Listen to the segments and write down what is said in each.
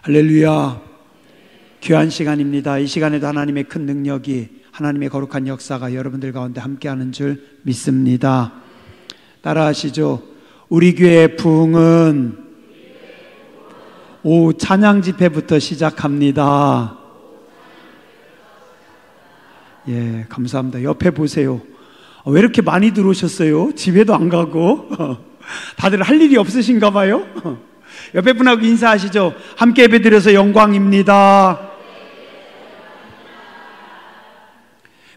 할렐루야. 귀한 시간입니다. 이 시간에도 하나님의 큰 능력이, 하나님의 거룩한 역사가 여러분들 가운데 함께하는 줄 믿습니다. 따라하시죠. 우리 교회의 부흥은 오후 찬양 집회부터 시작합니다. 예, 감사합니다. 옆에 보세요. 왜 이렇게 많이 들어오셨어요? 집에도 안 가고 다들 할 일이 없으신가 봐요. 옆에 분하고 인사하시죠. 함께 예배드려서 영광입니다.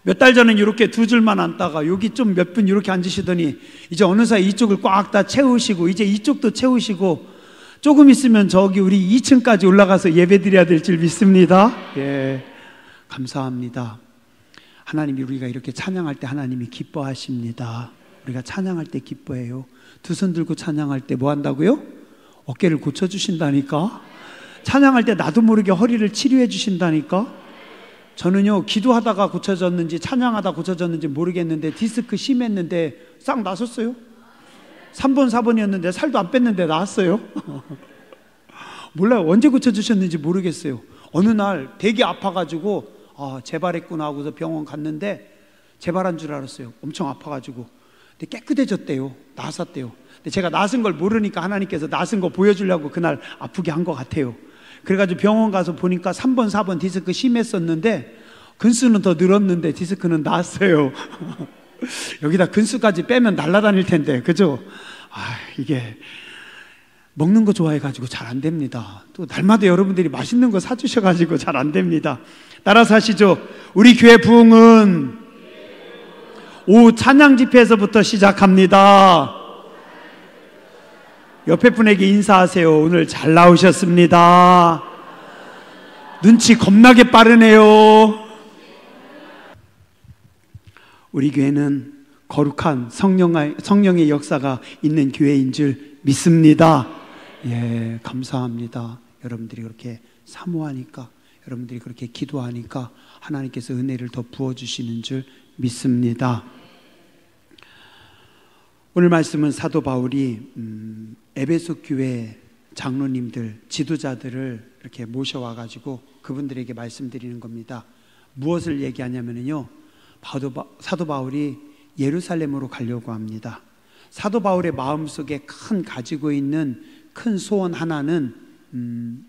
몇 달 전엔 이렇게 두 줄만 앉다가 여기 좀 몇 분 이렇게 앉으시더니 이제 어느 사이 이쪽을 꽉 다 채우시고 이제 이쪽도 채우시고 조금 있으면 저기 우리 2층까지 올라가서 예배드려야 될 줄 믿습니다. 예, 감사합니다. 하나님이 우리가 이렇게 찬양할 때 하나님이 기뻐하십니다. 우리가 찬양할 때 기뻐해요. 두 손 들고 찬양할 때 뭐 한다고요? 어깨를 고쳐주신다니까. 찬양할 때 나도 모르게 허리를 치료해 주신다니까. 저는요, 기도하다가 고쳐졌는지 찬양하다 고쳐졌는지 모르겠는데 디스크 심했는데 싹 나섰어요. 3번 4번이었는데 살도 안 뺐는데 나았어요. 몰라요. 언제 고쳐주셨는지 모르겠어요. 어느 날 되게 아파가지고 재발했구나 하고서 병원 갔는데 재발한 줄 알았어요. 엄청 아파가지고. 근데 깨끗해졌대요. 나았었대요. 근데 제가 나은 걸 모르니까 하나님께서 나은 거 보여주려고 그날 아프게 한 것 같아요. 그래가지고 병원 가서 보니까 3번 4번 디스크 심했었는데 근수는 더 늘었는데 디스크는 나았어요. 여기다 근수까지 빼면 날아다닐 텐데, 그죠? 이게 먹는 거 좋아해가지고 잘 안 됩니다. 또 날마다 여러분들이 맛있는 거 사주셔가지고 잘 안 됩니다. 따라서 하시죠. 우리 교회 부흥은 오후 찬양 집회에서부터 시작합니다. 옆에 분에게 인사하세요. 오늘 잘 나오셨습니다. 눈치 겁나게 빠르네요. 우리 교회는 거룩한 성령의 역사가 있는 교회인 줄 믿습니다. 예, 감사합니다. 여러분들이 그렇게 사모하니까, 여러분들이 그렇게 기도하니까 하나님께서 은혜를 더 부어주시는 줄 믿습니다. 오늘 말씀은 사도 바울이 에베소 교회 장로님들, 지도자들을 이렇게 모셔와가지고 그분들에게 말씀드리는 겁니다. 무엇을 얘기하냐면요, 사도 바울이 예루살렘으로 가려고 합니다. 사도 바울의 마음속에 가지고 있는 큰 소원 하나는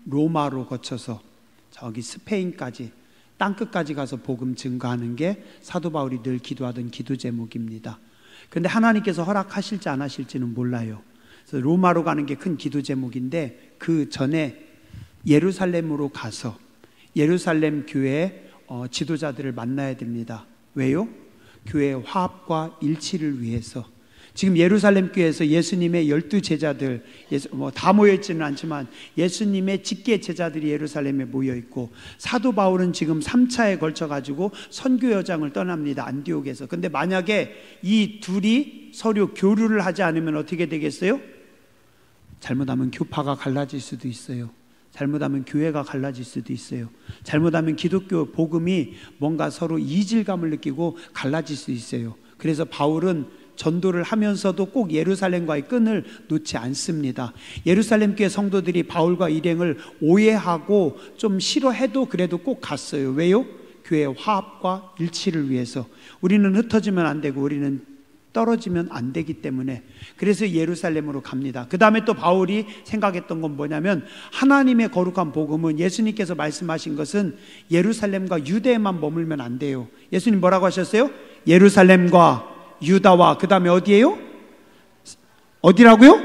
로마로 거쳐서 저기 스페인까지, 땅끝까지 가서 복음 증거하는 게 사도 바울이 늘 기도하던 기도 제목입니다. 그런데 하나님께서 허락하실지 안 하실지는 몰라요. 그래서 로마로 가는 게 큰 기도 제목인데 그 전에 예루살렘으로 가서 예루살렘 교회 지도자들을 만나야 됩니다. 왜요? 교회의 화합과 일치를 위해서. 지금 예루살렘 교회에서 예수님의 12제자들, 다 모여있지는 않지만 예수님의 직계 제자들이 예루살렘에 모여있고, 사도 바울은 지금 3차에 걸쳐가지고 선교 여장을 떠납니다. 안디옥에서. 근데 만약에 이 둘이 서로 교류를 하지 않으면 어떻게 되겠어요? 잘못하면 교파가 갈라질 수도 있어요. 잘못하면 교회가 갈라질 수도 있어요. 잘못하면 기독교 복음이 뭔가 서로 이질감을 느끼고 갈라질 수 있어요. 그래서 바울은 전도를 하면서도 꼭 예루살렘과의 끈을 놓지 않습니다. 예루살렘 교회 성도들이 바울과 일행을 오해하고 좀 싫어해도 그래도 꼭 갔어요. 왜요? 교회의 화합과 일치를 위해서. 우리는 흩어지면 안 되고 우리는 떨어지면 안 되기 때문에. 그래서 예루살렘으로 갑니다. 그 다음에 또 바울이 생각했던 건 뭐냐면, 하나님의 거룩한 복음은, 예수님께서 말씀하신 것은 예루살렘과 유대에만 머물면 안 돼요. 예수님 뭐라고 하셨어요? 예루살렘과 유다와 그 다음에 어디예요? 어디라고요?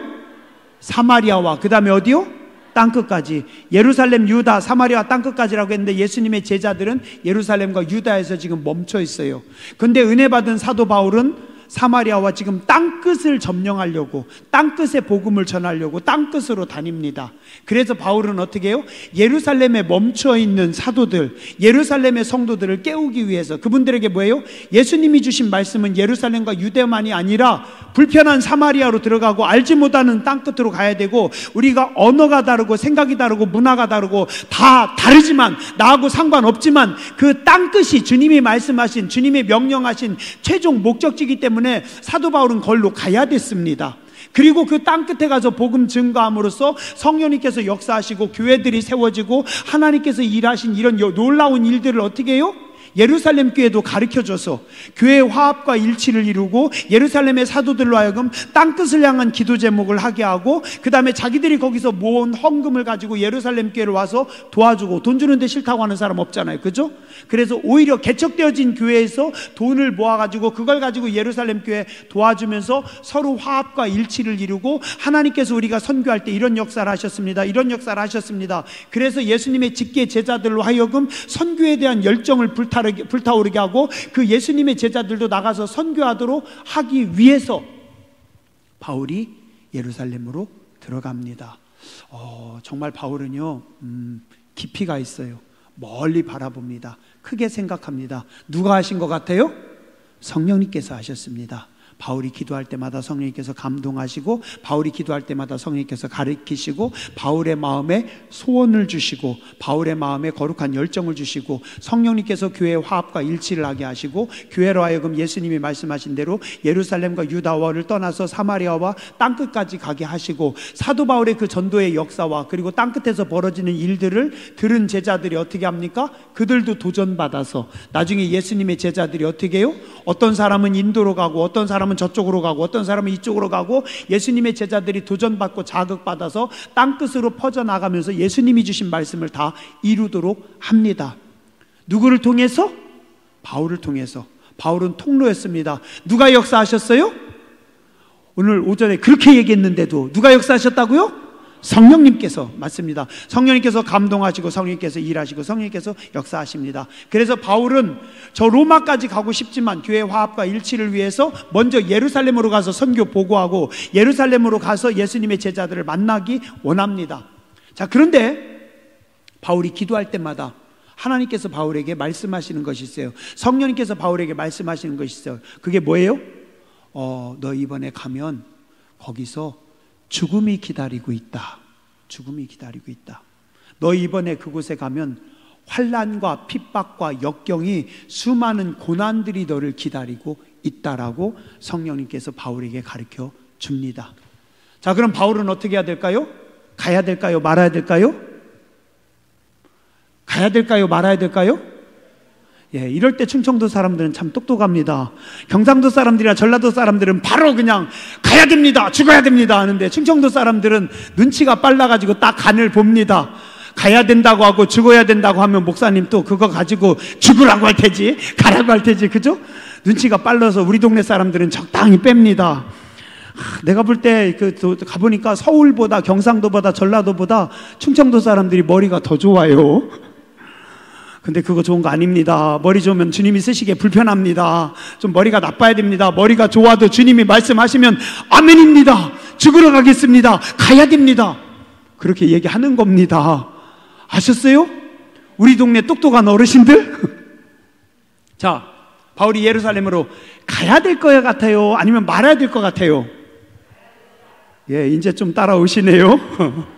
사마리아와 그 다음에 어디요? 땅끝까지. 예루살렘, 유다, 사마리아 땅끝까지라고 했는데 예수님의 제자들은 예루살렘과 유다에서 지금 멈춰 있어요. 근데 은혜 받은 사도 바울은 사마리아와 지금 땅끝을 점령하려고, 땅끝의 복음을 전하려고 땅끝으로 다닙니다. 그래서 바울은 어떻게 해요? 예루살렘에 멈춰있는 사도들, 예루살렘의 성도들을 깨우기 위해서, 그분들에게 뭐예요? 예수님이 주신 말씀은 예루살렘과 유대만이 아니라 불편한 사마리아로 들어가고 알지 못하는 땅끝으로 가야 되고, 우리가 언어가 다르고 생각이 다르고 문화가 다르고 다 다르지만, 나하고 상관없지만 그 땅끝이 주님이 말씀하신, 주님이 명령하신 최종 목적지이기 때문에 사도 바울은 거기로 가야 됐습니다. 그리고 그 땅끝에 가서 복음 증거함으로써 성령님께서 역사하시고 교회들이 세워지고 하나님께서 일하신 이런 놀라운 일들을 어떻게 해요? 예루살렘 교회도 가르쳐줘서 교회의 화합과 일치를 이루고 예루살렘의 사도들로 하여금 땅끝을 향한 기도 제목을 하게 하고, 그 다음에 자기들이 거기서 모은 헌금을 가지고 예루살렘 교회를 와서 도와주고, 돈 주는데 싫다고 하는 사람 없잖아요, 그죠? 그래서 오히려 개척되어진 교회에서 돈을 모아가지고 그걸 가지고 예루살렘 교회 도와주면서 서로 화합과 일치를 이루고, 하나님께서 우리가 선교할 때 이런 역사를 하셨습니다, 이런 역사를 하셨습니다. 그래서 예수님의 직계 제자들로 하여금 선교에 대한 열정을 불타오르게 하고, 그 예수님의 제자들도 나가서 선교하도록 하기 위해서 바울이 예루살렘으로 들어갑니다. 정말 바울은요, 깊이가 있어요. 멀리 바라봅니다. 크게 생각합니다. 누가 하신 것 같아요? 성령님께서 하셨습니다. 바울이 기도할 때마다 성령님께서 감동하시고, 바울이 기도할 때마다 성령님께서 가르치시고, 바울의 마음에 소원을 주시고, 바울의 마음에 거룩한 열정을 주시고, 성령님께서 교회의 화합과 일치를 하게 하시고, 교회로 하여금 예수님이 말씀하신 대로 예루살렘과 유다와를 떠나서 사마리아와 땅끝까지 가게 하시고, 사도 바울의 그 전도의 역사와 그리고 땅끝에서 벌어지는 일들을 들은 제자들이 어떻게 합니까? 그들도 도전받아서 나중에 예수님의 제자들이 어떻게 해요? 어떤 사람은 인도로 가고, 어떤 사람은 저쪽으로 가고, 어떤 사람은 이쪽으로 가고, 예수님의 제자들이 도전받고 자극받아서 땅끝으로 퍼져나가면서 예수님이 주신 말씀을 다 이루도록 합니다. 누구를 통해서? 바울을 통해서. 바울은 통로였습니다. 누가 역사하셨어요? 오늘 오전에 그렇게 얘기했는데도 누가 역사하셨다고요? 성령님께서. 맞습니다. 성령님께서 감동하시고, 성령님께서 일하시고, 성령님께서 역사하십니다. 그래서 바울은 저 로마까지 가고 싶지만 교회 화합과 일치를 위해서 먼저 예루살렘으로 가서 선교 보고하고, 예루살렘으로 가서 예수님의 제자들을 만나기 원합니다. 자, 그런데 바울이 기도할 때마다 하나님께서 바울에게 말씀하시는 것이 있어요. 성령님께서 바울에게 말씀하시는 것이 있어요. 그게 뭐예요? 너 이번에 가면 거기서 죽음이 기다리고 있다. 죽음이 기다리고 있다. 너 이번에 그곳에 가면 환난과 핍박과 역경이, 수많은 고난들이 너를 기다리고 있다라고 성령님께서 바울에게 가르쳐 줍니다. 자, 그럼 바울은 어떻게 해야 될까요? 가야 될까요? 말아야 될까요? 가야 될까요? 말아야 될까요? 예, 이럴 때 충청도 사람들은 참 똑똑합니다. 경상도 사람들이나 전라도 사람들은 바로 그냥 가야 됩니다, 죽어야 됩니다 하는데, 충청도 사람들은 눈치가 빨라가지고 딱 간을 봅니다. 가야 된다고 하고 죽어야 된다고 하면 목사님 또 그거 가지고 죽으라고 할 테지, 가라고 할 테지, 그죠? 눈치가 빨라서 우리 동네 사람들은 적당히 뺍니다. 내가 볼 때 가보니까 서울보다, 경상도보다, 전라도보다 충청도 사람들이 머리가 더 좋아요. 근데 그거 좋은 거 아닙니다. 머리 좋으면 주님이 쓰시기에 불편합니다. 좀 머리가 나빠야 됩니다. 머리가 좋아도 주님이 말씀하시면 아멘입니다. 죽으러 가겠습니다. 가야 됩니다. 그렇게 얘기하는 겁니다. 아셨어요? 우리 동네 똑똑한 어르신들? 자, 바울이 예루살렘으로 가야 될 것 같아요? 아니면 말아야 될 것 같아요? 예, 이제 좀 따라오시네요.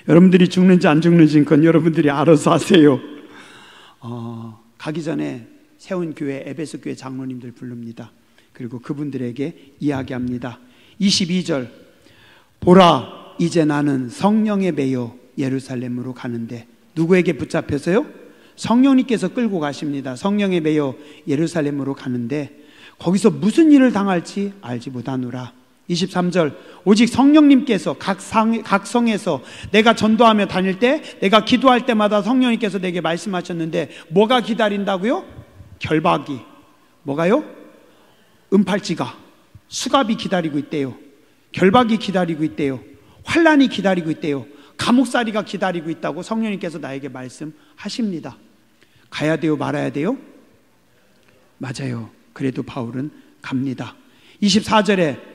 여러분들이 죽는지 안 죽는지는 건 여러분들이 알아서 하세요. 가기 전에 세운 교회, 에베소 교회 장로님들 부릅니다. 그리고 그분들에게 이야기합니다. 22절, 보라, 이제 나는 성령에 매여 예루살렘으로 가는데, 누구에게 붙잡혀서요? 성령님께서 끌고 가십니다. 성령에 매여 예루살렘으로 가는데 거기서 무슨 일을 당할지 알지 못하노라. 23절, 오직 성령님께서 각 성에서 내가 전도하며 다닐 때, 내가 기도할 때마다 성령님께서 내게 말씀하셨는데, 뭐가 기다린다고요? 결박이. 뭐가요? 은팔찌가, 수갑이 기다리고 있대요. 결박이 기다리고 있대요. 환난이 기다리고 있대요. 감옥살이가 기다리고 있다고 성령님께서 나에게 말씀하십니다. 가야 돼요? 말아야 돼요? 맞아요. 그래도 바울은 갑니다. 24절에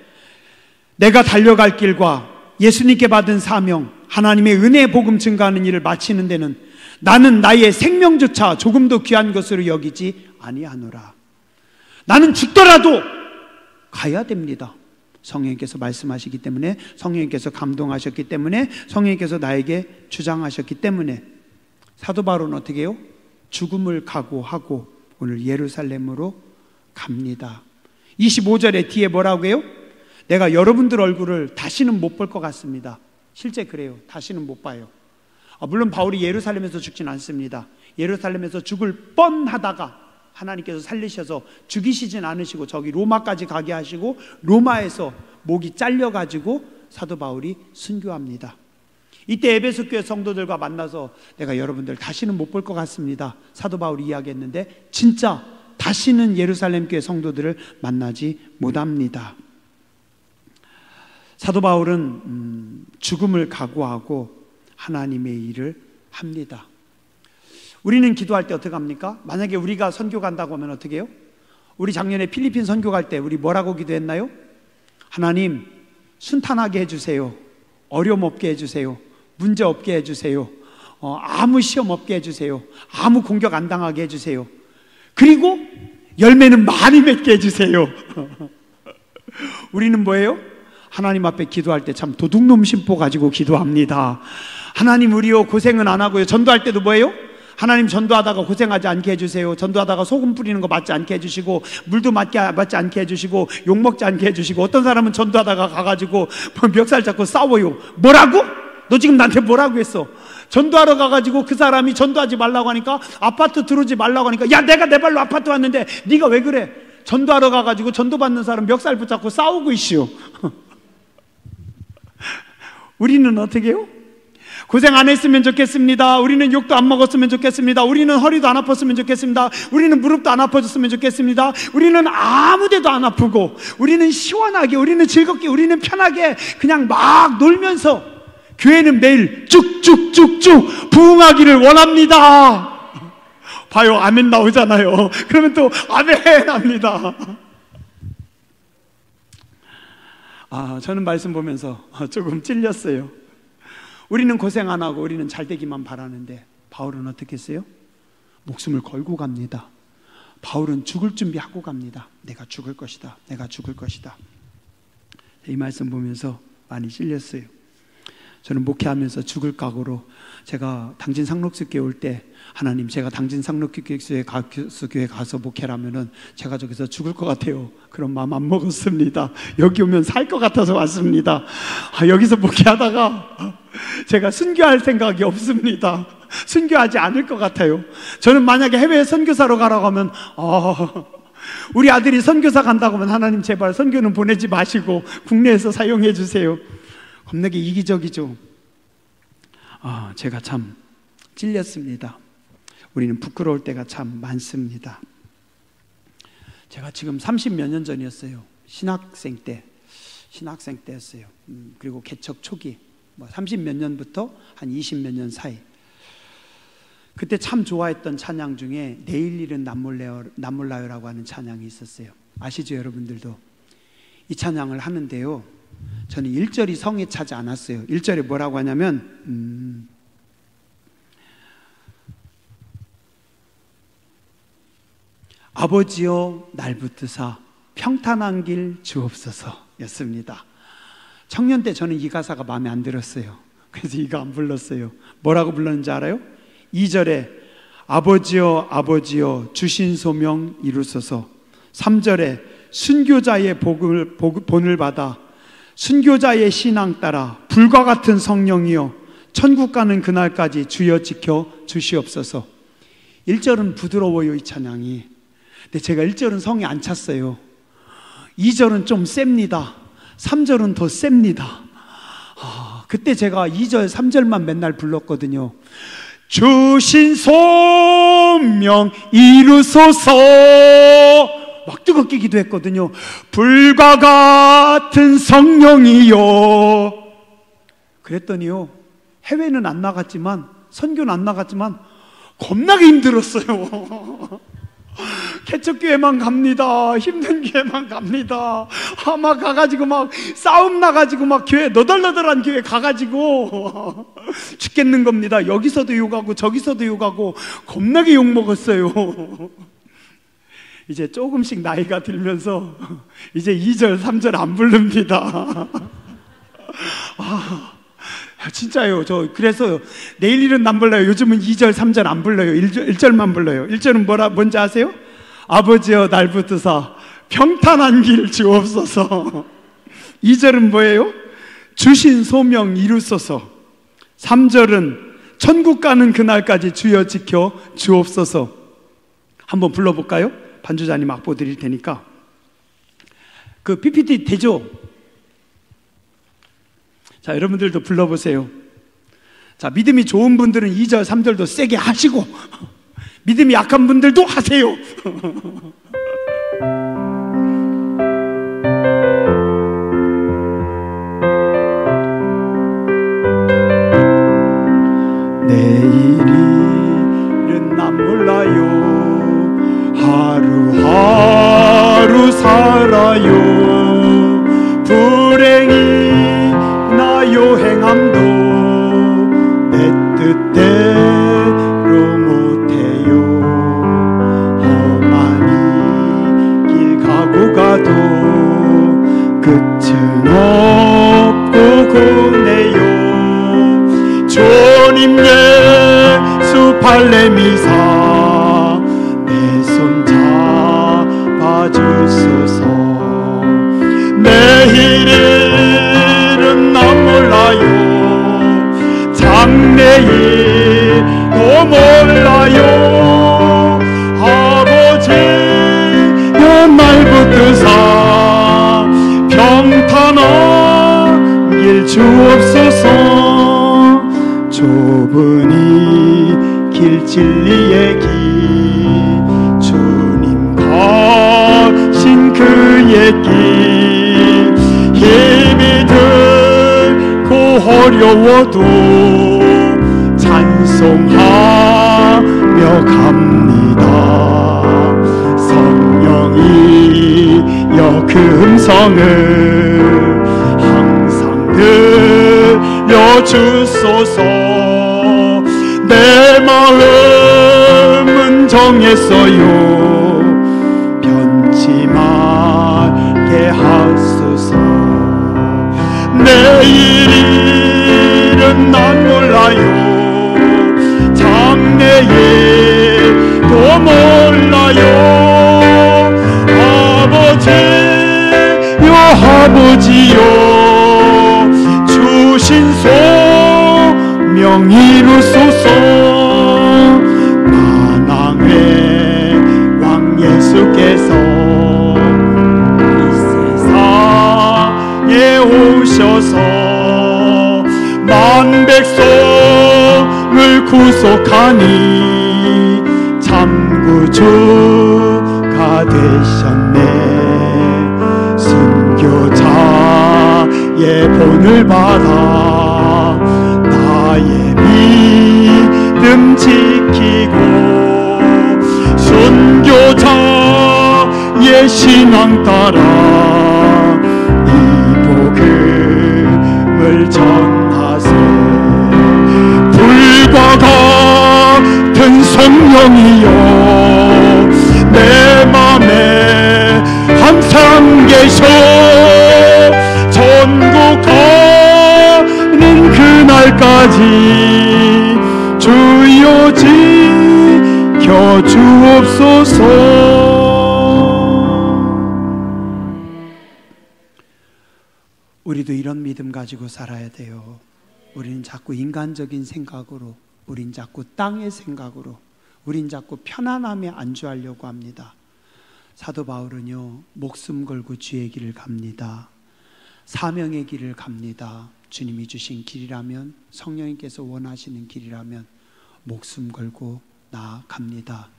내가 달려갈 길과 예수님께 받은 사명, 하나님의 은혜의 복음 증가하는 일을 마치는 데는 나는 나의 생명조차 조금도 귀한 것으로 여기지 아니하노라. 나는 죽더라도 가야 됩니다. 성령님께서 말씀하시기 때문에, 성령님께서 감동하셨기 때문에, 성령님께서 나에게 주장하셨기 때문에. 사도 바울은 어떻게 해요? 죽음을 각오하고 오늘 예루살렘으로 갑니다. 25절에 뒤에 뭐라고 해요? 내가 여러분들 얼굴을 다시는 못 볼 것 같습니다. 실제 그래요. 다시는 못 봐요. 물론 바울이 예루살렘에서 죽진 않습니다. 예루살렘에서 죽을 뻔하다가 하나님께서 살리셔서 죽이시진 않으시고 저기 로마까지 가게 하시고 로마에서 목이 잘려가지고 사도 바울이 순교합니다. 이때 에베소 교회 성도들과 만나서 내가 여러분들 다시는 못 볼 것 같습니다. 사도 바울이 이야기했는데 진짜 다시는 예루살렘 교회 성도들을 만나지 못합니다. 사도 바울은 죽음을 각오하고 하나님의 일을 합니다. 우리는 기도할 때 어떻게 합니까? 만약에 우리가 선교 간다고 하면 어떻게 해요? 우리 작년에 필리핀 선교 갈 때 우리 뭐라고 기도했나요? 하나님 순탄하게 해주세요. 어려움 없게 해주세요. 문제 없게 해주세요. 아무 시험 없게 해주세요. 아무 공격 안 당하게 해주세요. 그리고 열매는 많이 맺게 해주세요. 우리는 뭐예요? 하나님 앞에 기도할 때 참 도둑놈 심보 가지고 기도합니다. 하나님 우리요 고생은 안 하고요. 전도할 때도 뭐예요? 하나님 전도하다가 고생하지 않게 해주세요. 전도하다가 소금 뿌리는 거 맞지 않게 해주시고 물도 맞지 않게 해주시고 욕먹지 않게 해주시고 어떤 사람은 전도하다가 가가지고 멱살 잡고 싸워요. 뭐라고? 너 지금 나한테 뭐라고 했어? 전도하러 가가지고 그 사람이 전도하지 말라고 하니까 아파트 들어오지 말라고 하니까 야 내가 내 발로 아파트 왔는데 네가 왜 그래? 전도하러 가가지고 전도받는 사람 멱살 붙잡고 싸우고 있시오. 우리는 어떻게 해요? 고생 안 했으면 좋겠습니다. 우리는 욕도 안 먹었으면 좋겠습니다. 우리는 허리도 안 아팠으면 좋겠습니다. 우리는 무릎도 안 아파졌으면 좋겠습니다. 우리는 아무 데도 안 아프고 우리는 시원하게 우리는 즐겁게 우리는 편하게 그냥 막 놀면서 교회는 매일 쭉쭉쭉쭉 부흥하기를 원합니다. 봐요, 아멘 나오잖아요. 그러면 또 아멘 합니다. 저는 말씀 보면서 조금 찔렸어요. 우리는 고생 안 하고 우리는 잘 되기만 바라는데 바울은 어떻게 했어요? 목숨을 걸고 갑니다. 바울은 죽을 준비하고 갑니다. 내가 죽을 것이다. 내가 죽을 것이다. 이 말씀 보면서 많이 찔렸어요. 저는 목회하면서 죽을 각오로 제가 당진 상록수교회 올 때 하나님 제가 당진 상록교회 가서 목회라면은 제가 저기서 죽을 것 같아요. 그런 마음 안 먹었습니다. 여기 오면 살 것 같아서 왔습니다. 여기서 목회하다가 제가 순교할 생각이 없습니다. 순교하지 않을 것 같아요. 저는 만약에 해외에 선교사로 가라고 하면 우리 아들이 선교사 간다고 하면 하나님 제발 선교는 보내지 마시고 국내에서 사용해 주세요. 겁나게 이기적이죠. 제가 참 찔렸습니다. 우리는 부끄러울 때가 참 많습니다. 제가 지금 30몇 년 전이었어요. 신학생 때였어요. 그리고 개척 초기 30몇 년부터 한 20몇 년 사이. 그때 참 좋아했던 찬양 중에 내일 일은 남몰라요라고 하는 찬양이 있었어요. 아시죠, 여러분들도? 이 찬양을 하는데요, 저는 1절이 성에 차지 않았어요. 1절에 뭐라고 하냐면 아버지여 날 붙드사 평탄한 길 주옵소서 였습니다. 청년 때 저는 이 가사가 마음에 안 들었어요. 그래서 이거 안 불렀어요. 뭐라고 불렀는지 알아요? 2절에 아버지여 아버지여 주신 소명 이루소서. 3절에 순교자의 본을 받아 순교자의 신앙 따라 불과 같은 성령이여 천국 가는 그날까지 주여 지켜 주시옵소서. 1절은 부드러워요, 이 찬양이. 근데 제가 1절은 성에 안 찼어요. 2절은 좀 셉니다. 3절은 더 셉니다. 그때 제가 2절, 3절만 맨날 불렀거든요. 주신 소명 이루소서. 막 뜨겁게 기도했거든요. 불과 같은 성령이요. 그랬더니요, 해외는 안 나갔지만, 선교는 안 나갔지만 겁나게 힘들었어요. 개척교회만 갑니다. 힘든 교회만 갑니다. 막 가가지고 막 싸움 나가지고 막 교회 너덜너덜한 교회 가가지고 죽겠는 겁니다. 여기서도 욕하고 저기서도 욕하고 겁나게 욕먹었어요. 이제 조금씩 나이가 들면서 이제 2절 3절 안 부릅니다. 진짜요. 저 그래서 내일 일은 안 불러요. 요즘은 2절 3절 안 불러요. 1절만 불러요. 1절은 뭔지 아세요? 아버지여 날 붙드사 평탄한 길 주옵소서. 2절은 뭐예요? 주신 소명 이루소서. 3절은 천국 가는 그날까지 주여 지켜 주옵소서. 한번 불러볼까요? 반주자님 악보 드릴 테니까. 그 PPT 되죠? 자, 여러분들도 불러보세요. 자, 믿음이 좋은 분들은 2절, 3절도 세게 하시고, 믿음이 약한 분들도 하세요. 내일은 난 몰라요. 하루하루 살아요. 불행이 나요 행함도 내 뜻대로 못해요. 험하니 길 가고 가도 끝은 없고 고네요. 주님 예수 발레미사 내 손 잡아주소서. 내일은 난 몰라요. 장래일도 몰라요. 아버지여 날 붙드사 평탄한 길 주옵소서. 좁으니 길 진리의 길 주님 가신 그의 길 힘이 들고 어려워도 찬송하며 갑니다. 성령이여 그 음성을 항상 들려주소서. 내 마음은 정했어요. 변치 말게 하소서. 내일은 난 몰라요. 장래일도 몰라요. 아버지요 아버지요 주신 소명 이루소서. 만왕의 왕 예수께서 이 세상에 오셔서 만 백성을 구속하니 참 구주가 되셨네. 순교자의 본을 받아 나의 믿음 지키고 순교자의 신앙 따라 이 복음을 전하세. 불과 같은 성령이여 내 맘에 항상 계셔. 천국 가는 그날까지 주여 지켜 주옵소서. 우리도 이런 믿음 가지고 살아야 돼요. 우리는 자꾸 인간적인 생각으로, 우린 자꾸 땅의 생각으로, 우린 자꾸 편안함에 안주하려고 합니다. 사도 바울은요, 목숨 걸고 주의 길을 갑니다. 사명의 길을 갑니다. 주님이 주신 길이라면, 성령님께서 원하시는 길이라면 목숨 걸고 나아갑니다.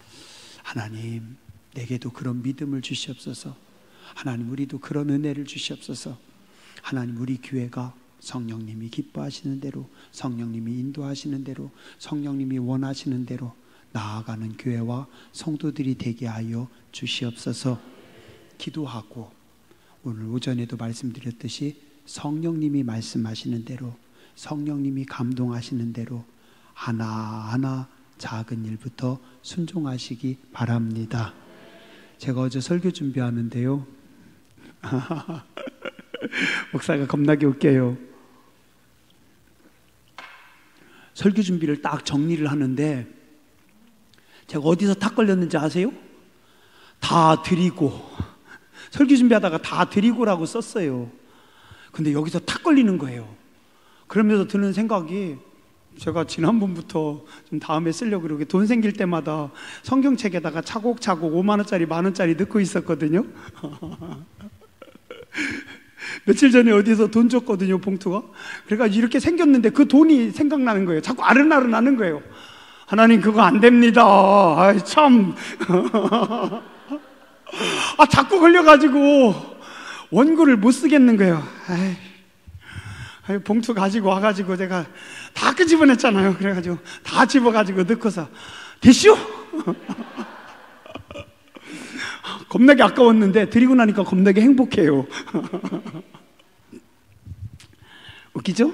하나님, 내게도 그런 믿음을 주시옵소서. 하나님, 우리도 그런 은혜를 주시옵소서. 하나님, 우리 교회가 성령님이 기뻐하시는 대로, 성령님이 인도하시는 대로, 성령님이 원하시는 대로 나아가는 교회와 성도들이 되게 하여 주시옵소서. 기도하고 오늘 오전에도 말씀드렸듯이 성령님이 말씀하시는 대로, 성령님이 감동하시는 대로 하나하나 작은 일부터 순종하시기 바랍니다. 제가 어제 설교 준비하는데요, 목사가 겁나게 웃겨요. 설교 준비를 딱 정리를 하는데 제가 어디서 탁 걸렸는지 아세요? 다 드리고, 설교 준비하다가 다 드리고라고 썼어요. 근데 여기서 탁 걸리는 거예요. 그러면서 드는 생각이, 제가 지난번부터 좀 다음에 쓰려고 그러게 돈 생길 때마다 성경책에다가 차곡차곡 5만 원짜리, 만 원짜리 넣고 있었거든요. 며칠 전에 어디서 돈 줬거든요, 봉투가. 그래가지고 이렇게 생겼는데 그 돈이 생각나는 거예요. 자꾸 아른아른하는 거예요. 하나님, 그거 안 됩니다. 아이, 참. 자꾸 걸려가지고 원고를 못 쓰겠는 거예요. 봉투 가지고 와가지고 제가 다 끄집어냈잖아요. 그래가지고 다 집어가지고 넣고서, 됐슈? 겁나게 아까웠는데 드리고 나니까 겁나게 행복해요. 웃기죠?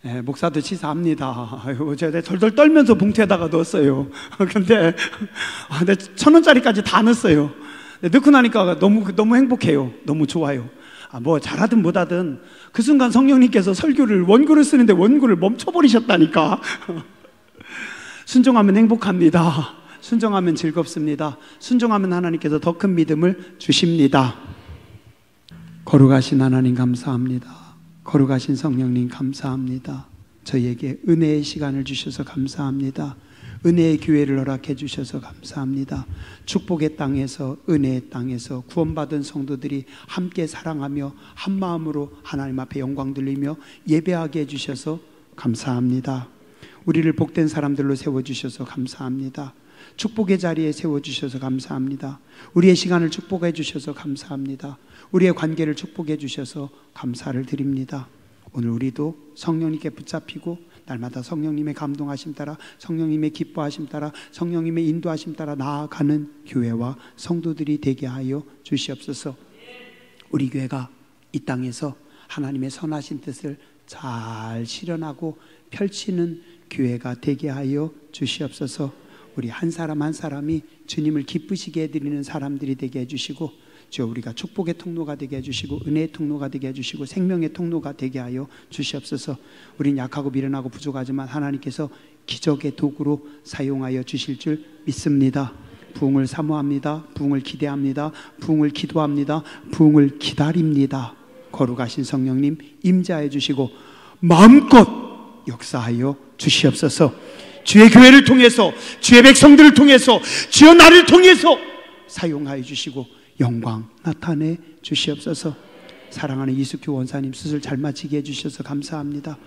네, 목사도 치사합니다. 제가 덜덜 떨면서 봉투에다가 넣었어요. 근데 1,000원짜리까지 다 넣었어요. 넣고 나니까 너무 행복해요. 너무 좋아요. 뭐 잘하든 못하든 그 순간 성령님께서 설교를, 원고를 쓰는데 원고를 멈춰버리셨다니까. 순종하면 행복합니다. 순종하면 즐겁습니다. 순종하면 하나님께서 더 큰 믿음을 주십니다. 거룩하신 하나님 감사합니다. 거룩하신 성령님 감사합니다. 저희에게 은혜의 시간을 주셔서 감사합니다. 은혜의 기회를 허락해 주셔서 감사합니다. 축복의 땅에서, 은혜의 땅에서 구원받은 성도들이 함께 사랑하며 한 마음으로 하나님 앞에 영광 돌리며 예배하게 해주셔서 감사합니다. 우리를 복된 사람들로 세워주셔서 감사합니다. 축복의 자리에 세워주셔서 감사합니다. 우리의 시간을 축복해 주셔서 감사합니다. 우리의 관계를 축복해 주셔서 감사를 드립니다. 오늘 우리도 성령님께 붙잡히고 날마다 성령님의 감동하심 따라, 성령님의 기뻐하심 따라, 성령님의 인도하심 따라 나아가는 교회와 성도들이 되게 하여 주시옵소서. 우리 교회가 이 땅에서 하나님의 선하신 뜻을 잘 실현하고 펼치는 교회가 되게 하여 주시옵소서. 우리 한 사람 한 사람이 주님을 기쁘시게 해드리는 사람들이 되게 해주시고, 주여 우리가 축복의 통로가 되게 해주시고 은혜의 통로가 되게 해주시고 생명의 통로가 되게 하여 주시옵소서. 우린 약하고 미련하고 부족하지만 하나님께서 기적의 도구로 사용하여 주실 줄 믿습니다. 부흥을 사모합니다. 부흥을 기대합니다. 부흥을 기도합니다. 부흥을 기다립니다. 거룩하신 성령님 임재하여 주시고 마음껏 역사하여 주시옵소서. 주의 교회를 통해서, 주의 백성들을 통해서, 주여 나를 통해서 사용하여 주시고 영광 나타내 주시옵소서. 사랑하는 이숙규 원사님 수술 잘 마치게 해주셔서 감사합니다.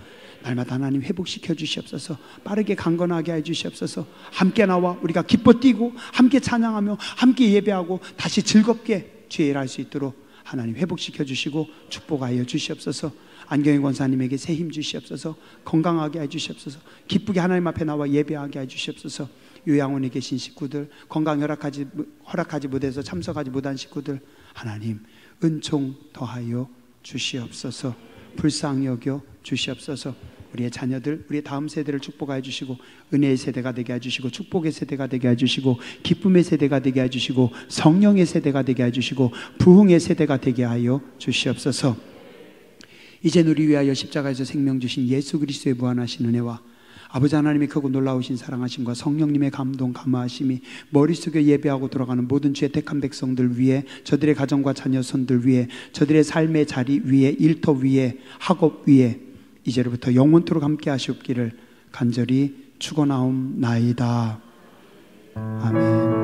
날마다 하나님 회복시켜 주시옵소서. 빠르게 강건하게 해 주시옵소서. 함께 나와 우리가 기뻐 뛰고 함께 찬양하며 함께 예배하고 다시 즐겁게 주의 일할 수 있도록 하나님 회복시켜 주시고 축복하여 주시옵소서. 안경희 권사님에게 새 힘 주시옵소서. 건강하게 해 주시옵소서. 기쁘게 하나님 앞에 나와 예배하게 해 주시옵소서. 요양원에 계신 식구들, 건강 허락하지 못해서 참석하지 못한 식구들, 하나님 은총 더하여 주시옵소서. 불쌍히 여겨 주시옵소서. 우리의 자녀들, 우리의 다음 세대를 축복하여 주시고 은혜의 세대가 되게 해주시고 축복의 세대가 되게 해주시고 기쁨의 세대가 되게 해주시고 성령의 세대가 되게 해주시고 부흥의 세대가 되게 하여 주시옵소서. 이젠 우리 위하여 십자가에서 생명 주신 예수 그리스도의 무한하신 은혜와 아버지 하나님의 크고 놀라우신 사랑하심과 성령님의 감동 감화하심이 머릿속에 예배하고 돌아가는 모든 주의 택한 백성들 위에, 저들의 가정과 자녀손들 위에, 저들의 삶의 자리 위에, 일터 위에, 학업 위에 이제로부터 영원토록 함께 하시옵기를 간절히 축원하옵나이다. 아멘.